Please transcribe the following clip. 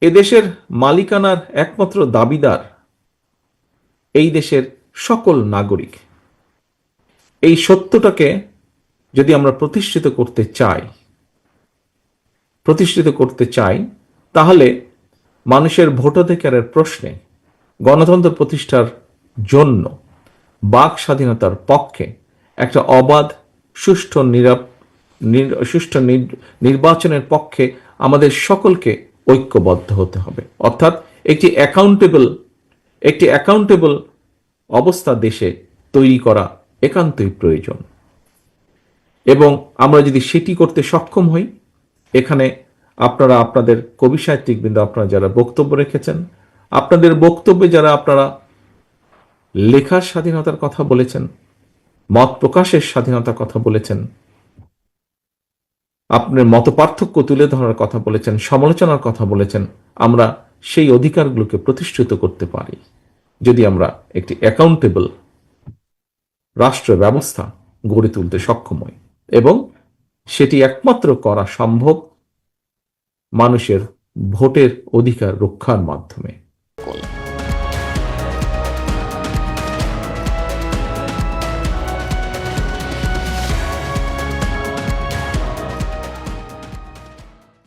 এদেশের মালিকানার একমাত্র দাবিদার এই দেশের সকল নাগরিক। এই সত্যটাকে যদি আমরা প্রতিষ্ঠিত করতে চাই তাহলে মানুষের ভোটাধিকারের প্রশ্নে গণতন্ত্র প্রতিষ্ঠার জন্য বাক স্বাধীনতার পক্ষে একটা অবাধ সুষ্ঠু নির্বাচনের পক্ষে আমাদের সকলকে ঐক্যবদ্ধ হতে হবে। অর্থাৎ একটি অ্যাকাউন্টেবল অবস্থা দেশে তৈরি করা একান্তই প্রয়োজন। এবং আমরা যদি সেটি করতে সক্ষম হই, এখানে আপনারা আপনাদের কবি সাহিত্যিকবৃন্দ আপনারা যারা বক্তব্য রেখেছেন, আপনাদের বক্তব্যে যারা আপনারা লেখার স্বাধীনতার কথা বলেছেন, মত প্রকাশের স্বাধীনতার কথা বলেছেন, আপনার মত পার্থক্য তুলে ধরার কথা বলেছেন, সমালোচনার কথা বলেছেন, আমরা সেই অধিকারগুলোকে প্রতিষ্ঠিত করতে পারি যদি আমরা একটি অ্যাকাউন্টেবল রাষ্ট্র ব্যবস্থা গড়ে তুলতে সক্ষম হই। এবং সেটি একমাত্র করা সম্ভব মানুষের ভোটের অধিকার রক্ষার মাধ্যমে।